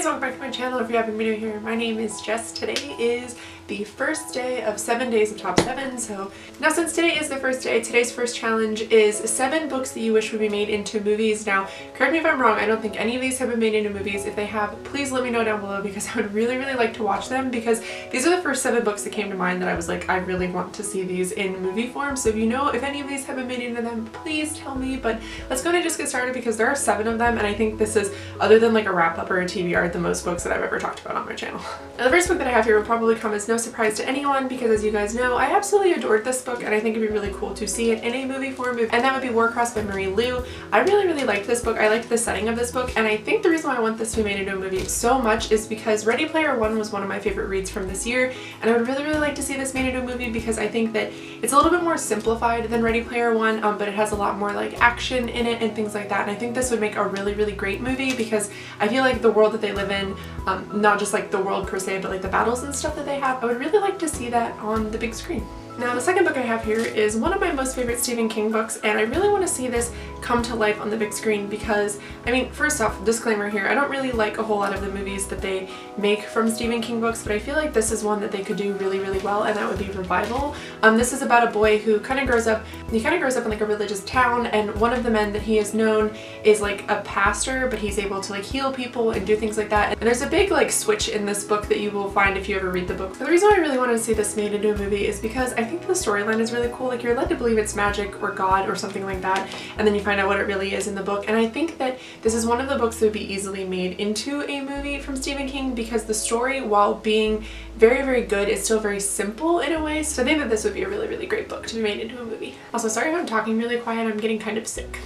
guys, welcome back to my channel. If you haven't been new here, my name is Jess. Today is the first day of 7 days of top 7. So now since today is the first day, today's first challenge is 7 books that you wish would be made into movies. Now, correct me if I'm wrong, I don't think any of these have been made into movies. If they have, please let me know down below because I would really like to watch them, because these are the first 7 books that came to mind that I was like, I really want to see these in movie form. So if you know if any of these have been made into them, please tell me. But let's go and just get started because there are 7 of them, and I think this is, other than like a wrap-up or a TBR, the most books that I've ever talked about on my channel. Now the first book that I have here will probably come as no surprise to anyone because, as you guys know, I absolutely adored this book and I think it'd be really cool to see it in a movie form, and that would be Warcross by Marie Lu. I really liked this book. I liked the setting of this book, and I think the reason why I want this to be made into a movie so much is because Ready Player One was one of my favorite reads from this year, and I would really like to see this made into a movie because I think that it's a little bit more simplified than Ready Player One, but it has a lot more like action in it and things like that, and I think this would make a really great movie because I feel like the world that they live in, not just like the world per se, but like the battles and stuff that they have, I would really like to see that on the big screen. Now the second book I have here is one of my most favorite Stephen King books, and I really want to see this come to life on the big screen because, I mean, first off, disclaimer here, I don't really like a whole lot of the movies that they make from Stephen King books, but I feel like this is one that they could do really well, and that would be Revival. This is about a boy who kind of grows up in like a religious town, and one of the men that he is known is like a pastor, but he's able to like heal people and do things like that. And there's a big like switch in this book that you will find if you ever read the book. But the reason why I really want to see this made into a movie is because I think the storyline is really cool. Like, you're led to believe it's magic or God or something like that, and then you find out what it really is in the book. And I think that this is one of the books that would be easily made into a movie from Stephen King because the story, while being very good, is still very simple in a way. So I think that this would be a really great book to be made into a movie. Also, sorry if I'm talking really quiet, I'm getting kind of sick.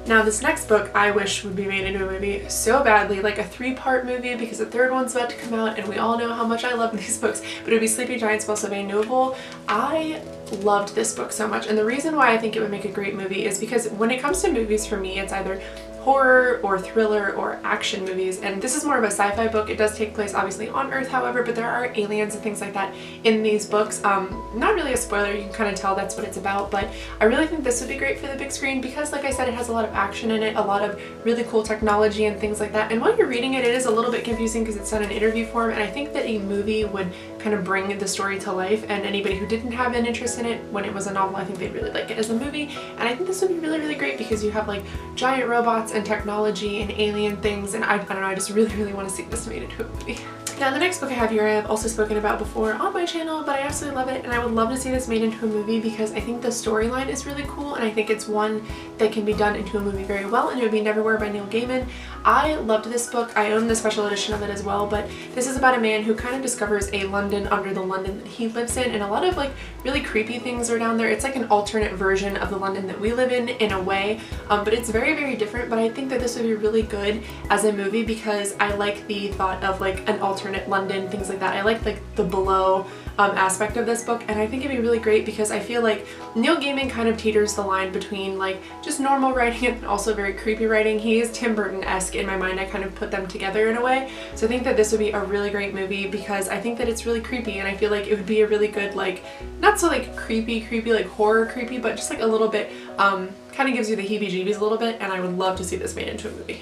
Now this next book I wish would be made into a movie so badly, like a 3-part movie, because the third one's about to come out and we all know how much I love these books, but it would be Sleeping Giants by Sylvain Noble. I loved this book so much, and the reason why I think it would make a great movie is because when it comes to movies, for me, it's either horror or thriller or action movies, and this is more of a sci-fi book. It does take place obviously on Earth, however, but there are aliens and things like that in these books. Not really a spoiler, you can kind of tell that's what it's about, but I really think this would be great for the big screen because, like I said, it has a lot of action in it, a lot of really cool technology and things like that, and while you're reading it, it is a little bit confusing because it's done in interview form, and I think that a movie would kind of bring the story to life, and anybody who didn't have an interest in it when it was a novel, I think they'd really like it as a movie. And I think this would be really great because you have like giant robots and technology and alien things, and I don't know, I just really want to see this made into a movie. Now the next book I have here I have also spoken about before on my channel, but I absolutely love it and I would love to see this made into a movie because I think the storyline is really cool, and I think it's one that can be done into a movie very well, and it would be Neverwhere by Neil Gaiman. I loved this book. I own the special edition of it as well, but this is about a man who kind of discovers a London under the London that he lives in, and a lot of like really creepy things are down there. It's like an alternate version of the London that we live in a way, but it's very different. But I think that this would be really good as a movie because I like the thought of like an alternate London, things like that. I like the below aspect of this book, and I think it'd be really great because I feel like Neil Gaiman kind of teeters the line between like just normal writing and also very creepy writing. He is Tim Burton-esque in my mind. I kind of put them together in a way. So I think that this would be a really great movie because I think that it's really creepy, and I feel like it would be a really good, like, not so like creepy like horror creepy, but just like a little bit kind of gives you the heebie-jeebies a little bit, and I would love to see this made into a movie.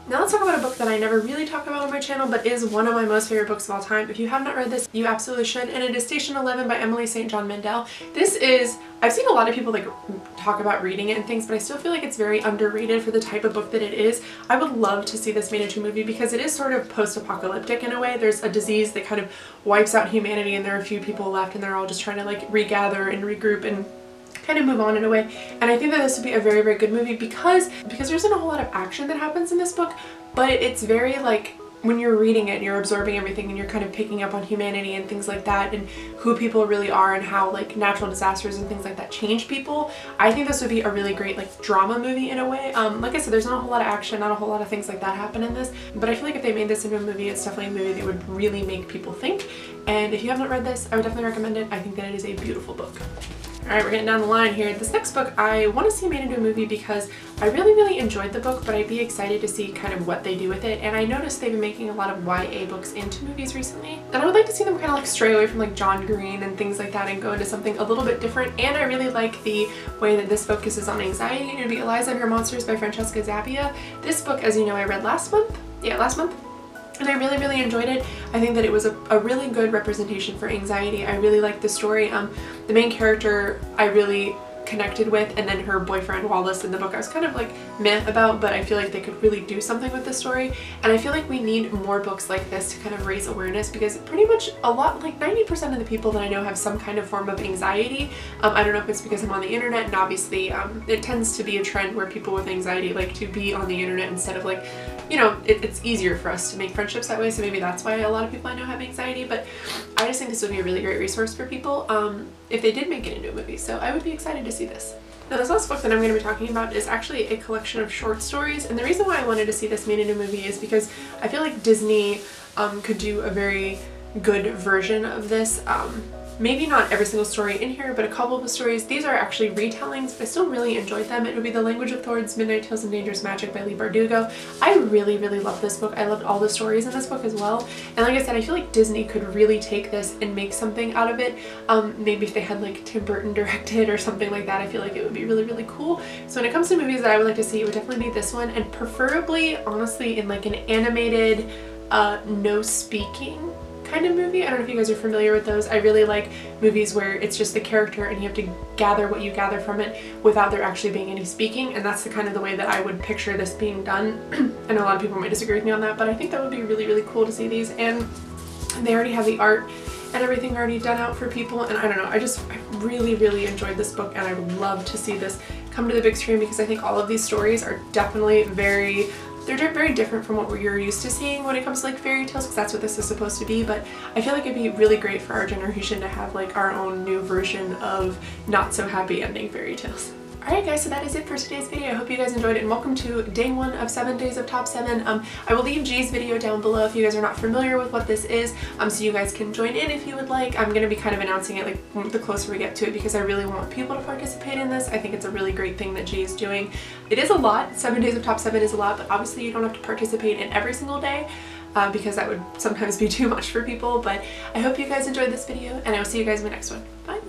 Now let's talk about a book that I never really talk about on my channel, but is one of my most favorite books of all time. If you have not read this, you absolutely should, and it is Station 11 by Emily St. John Mandel. This is, I've seen a lot of people like talk about reading it and things, but I still feel like it's very underrated for the type of book that it is. I would love to see this made into a movie because it is sort of post-apocalyptic in a way. There's a disease that kind of wipes out humanity, and there are a few people left, and they're all just trying to like regather and regroup and kind of move on in a way. And I think that this would be a very good movie because there isn't a whole lot of action that happens in this book, but it's very like, when you're reading it and you're absorbing everything and you're kind of picking up on humanity and things like that and who people really are and how like natural disasters and things like that change people. I think this would be a really great like drama movie in a way. Like I said, there's not a whole lot of action, not a whole lot of things like that happen in this, but I feel like if they made this into a movie, it's definitely a movie that would really make people think. And if you haven't read this, I would definitely recommend it. I think that it is a beautiful book. Alright, we're getting down the line here. This next book I want to see made into a movie because I really enjoyed the book, but I'd be excited to see kind of what they do with it. And I noticed they've been making a lot of YA books into movies recently, and I would like to see them kind of like stray away from like John Green and things like that and go into something a little bit different. And I really like the way that this focuses on anxiety, and it would be Eliza and Her Monsters by Francesca Zappia. This book, as you know, I read last month. Yeah, last month. And I really, really enjoyed it. I think that it was a really good representation for anxiety. I really liked the story. The main character I really connected with, and then her boyfriend Wallace in the book I was kind of like meh about, but I feel like they could really do something with the story. And I feel like we need more books like this to kind of raise awareness, because pretty much a lot, like 90% of the people that I know have some kind of form of anxiety. I don't know if it's because I'm on the internet, and obviously it tends to be a trend where people with anxiety like to be on the internet instead of like, you know, it's easier for us to make friendships that way, so maybe that's why a lot of people I know have anxiety. But I just think this would be a really great resource for people if they did make it into a movie, so I would be excited to see this. Now this last book that I'm going to be talking about is actually a collection of short stories, and the reason why I wanted to see this made into a movie is because I feel like Disney could do a very good version of this. Maybe not every single story in here, but a couple of the stories. These are actually retellings, but I still really enjoyed them. It would be The Language of Thorns, Midnight Tales and Dangerous Magic by Leigh Bardugo. I really, really loved this book. I loved all the stories in this book as well. And like I said, I feel like Disney could really take this and make something out of it. Maybe if they had like Tim Burton directed or something like that, I feel like it would be really, really cool. So when it comes to movies that I would like to see, it would definitely be this one, and preferably, honestly, in like an animated, no speaking kind of movie. I don't know if you guys are familiar with those. I really like movies where it's just the character and you have to gather what you gather from it without there actually being any speaking, and that's the kind of the way that I would picture this being done. I know a lot of people might disagree with me on that, but I think that would be really, really cool to see these, and they already have the art and everything already done out for people, and I don't know, I really, really enjoyed this book, and I would love to see this come to the big screen, because I think all of these stories are definitely they're very different from what you're used to seeing when it comes to like fairy tales, because that's what this is supposed to be. But I feel like it'd be really great for our generation to have like our own new version of not so happy ending fairy tales. Alright guys, so that is it for today's video. I hope you guys enjoyed it, and welcome to day 1 of 7 days of top 7. I will leave G's video down below if you guys are not familiar with what this is, so you guys can join in if you would like. I'm going to be kind of announcing it like the closer we get to it, because I really want people to participate in this. I think it's a really great thing that G is doing. It is a lot. 7 days of top 7 is a lot, but obviously you don't have to participate in every single day, because that would sometimes be too much for people. But I hope you guys enjoyed this video, and I will see you guys in the next one. Bye!